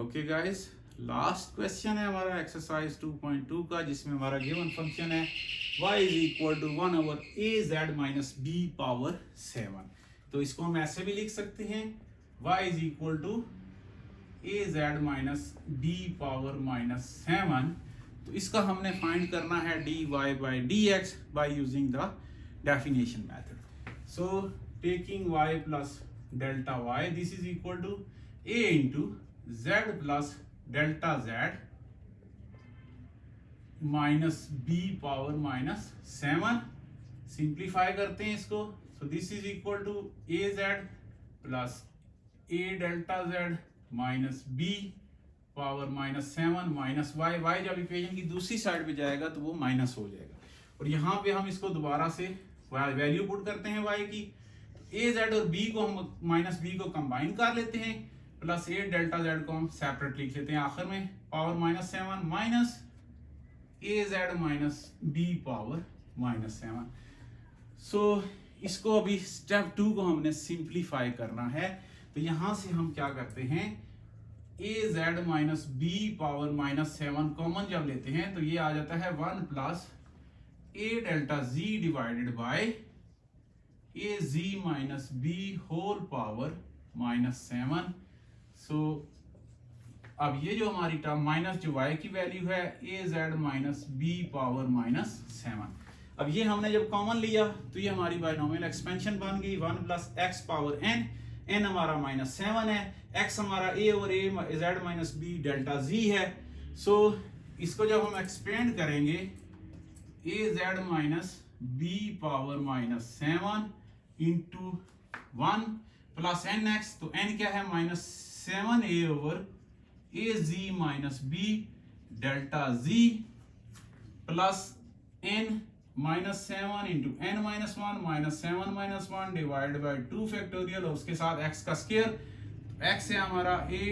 Okay guys, last question है हमारा exercise 2.2 का, जिसमें हमारा गिवन फंक्शन है y is equal to 1/az minus b power 7। तो इसको हम ऐसे भी लिख सकते हैं y is equal to az minus b power minus 7। तो इसका हमने फाइंड करना है dy by dx by using the definition method. So taking y plus delta y, this is equal to a into z plus delta z minus b power minus 7। Simplify करते हैं इसको। So this is equal to a z plus a delta z minus b power minus 7 minus y। y जब equation की दूसरी side पे जाएगा तो वो माइनस हो जाएगा, और यहाँ पे हम इसको दोबारा से वैल्यू पुट करते हैं y की। a z और b को हम माइनस b को कंबाइन कर लेते हैं, प्लस ए डेल्टा जेड को हम सेपरेट लिख लेते हैं आखिर में, power minus 7 minus A Z minus B power minus 7। So इसको अभी स्टेप 2 को हमने सिंप्लीफाई करना है। तो यहां से हम क्या करते हैं, A Z minus B power minus 7 common जब लेते हैं तो ये आ जाता है 1 plus A delta G divided by A ji minus B whole power minus 7। So अब ये जो हमारी टर्म माइनस जो y की वैल्यू है A Z minus B power minus 7। अब ये हमने जब कॉमन लिया तो ये हमारी बायनोमियल एक्सपेंशन बन गई 1 plus X power n। n हमारा माइनस 7 है, x हमारा a और a Z minus B delta z है। सो इसको जब हम एक्सपेंड करेंगे A Z minus B power minus 7 into 1 plus N X, तो n क्या है minus 7a over A ji minus B delta z plus n minus 7 into n minus 1 minus 7 minus 1 divide by 2 factorial, और उसके साथ x का square. x है हमारा a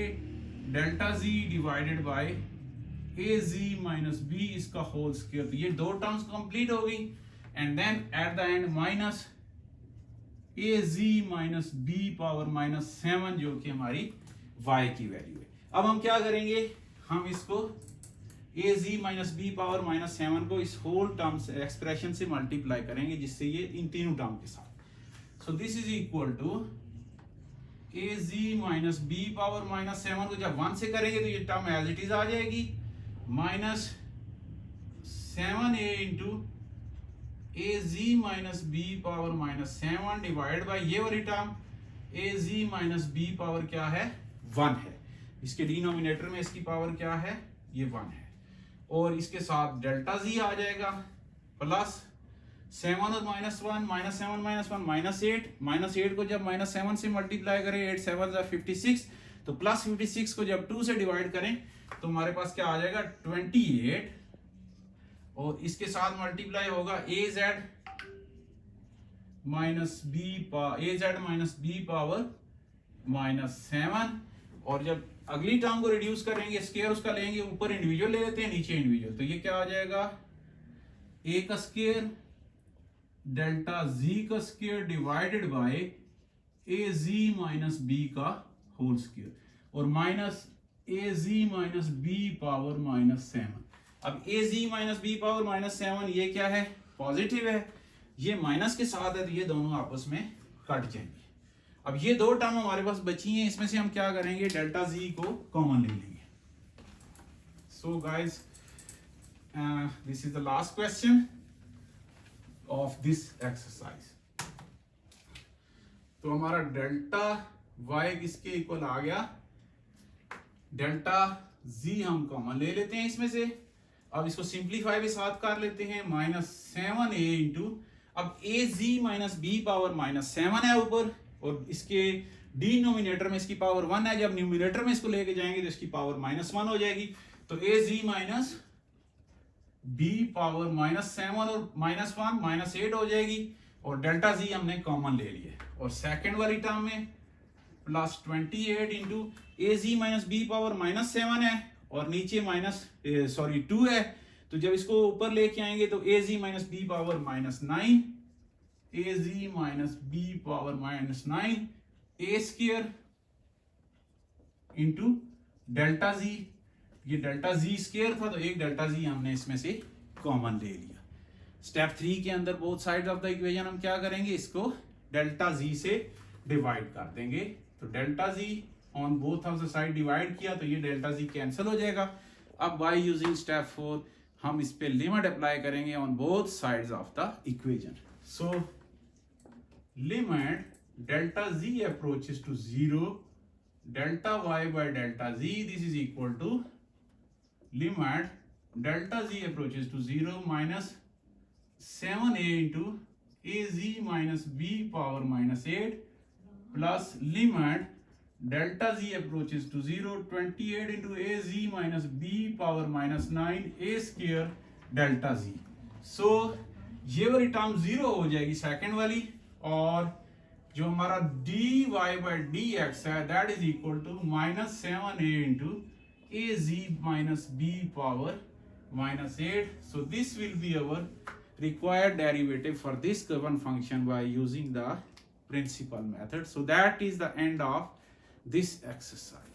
delta z divided by a ji minus b इसका whole square. तो ये दो टर्म्स कंप्लीट हो गई, and then at the end minus a ji minus B power minus 7 जो कि हमारी y की वैल्यू है। अब हम क्या करेंगे, हम इसको a ji minus B power minus 7 को इस होल टर्म से एक्सप्रेशन से मल्टीप्लाई करेंगे, जिससे ये इन तीनों टर्म के साथ। So this is equal to a ji minus B power minus 7 को जब 1 से करेंगे तो ये टर्म एज इट इज आ जाएगी, minus 7a into a ji minus B power minus 7 divide by ये वाली term a ji minus B power क्या है 1 है। इसके डिनोमिनेटर में इसकी पावर क्या है, ये 1 है, और इसके साथ डेल्टा जी आ जाएगा प्लस 7 और माइनस 1 माइनस 7 माइनस 1 माइनस 8 को जब माइनस 7 से मल्टीप्लाई करें 8 7 56, तो प्लस 56 को जब 2 से डिवाइड करें तो हमारे पास क्या आ जाएगा 28, और इसके साथ मल्टीप्लाई होगा A Z minus B power minus 7, और जब अगली टर्म को रिड्यूस करेंगे स्क्वायर उसका लेंगे, ऊपर इंडिविजुअल ले लेते हैं नीचे इंडिविजुअल, तो ये क्या आ जाएगा ए का स्क्वायर डेल्टा जी का square divided by A ji minus b का होल स्क्वायर, और minus a ji minus B power minus 7। अब a ji minus B power minus 7 ये क्या है, पॉजिटिव है, ये माइनस के साथ है, तो ये दोनों आपस में कट जाएंगे। अब ये दो टर्म हमारे पास बची हैं, इसमें से हम क्या करेंगे, डेल्टा जी को कॉमन ले लेंगे। So guys, this is the last question of this exercise. तो हमारा डेल्टा y किसके इक्वल आ गया, डेल्टा z हम कॉमन ले लेते हैं इसमें से। अब इसको सिंप्लीफाई भी साथ कर लेते हैं, माइनस 7a इंटू, अब a ji minus B power minus 7 है ऊपर, और इसके डिनोमिनेटर में इसकी पावर 1 है, जब न्यूमिनेटर में इसको लेके जाएंगे तो इसकी पावर माइनस 1 हो जाएगी। तो ए जी माइनस बी पावर माइनस 7 और माइनस 1 माइनस 8 हो जाएगी, और डेल्टा जी हमने कॉमन ले लिया, और सेकेंड वाली टर्म में plus 28 into a ji minus B power minus 7 है, और नीचे माइनस 2 है, तो जब इसको ऊपर लेके आएंगे तो ए जी माइनस बी पावर माइनस 9, ए जी माइनस बी पावर माइनस 9 ए स्क्वायर इंटू डेल्टा जी, ये डेल्टा जी स्क्वायर था तो एक डेल्टा जी हमने इसमें से कॉमन ले लिया। स्टेप 3 के अंदर both sides of the equation हम क्या करेंगे, इसको डेल्टा जी से डिवाइड कर देंगे। तो delta G on both of the side divide किया तो ये डेल्टा जी कैंसिल हो जाएगा। अब बाय यूजिंग स्टेप 4 हम इस पे लिमिट अप्लाई करेंगे on both sides of the equation. So limit delta z approaches to 0, delta y by delta z, this is equal to limit delta z approaches to 0 minus 7a into az minus b power minus 8 plus limit delta z approaches to 0 28 into az minus b power minus 9 a square delta z। so ये वाली term 0 हो जाएगी second वाली, और जो हमारा dy by dx है that is equal to minus 7a into a ji minus B power minus 8। So this will be our required derivative for this given function by using the principal method. So that is the end of this exercise.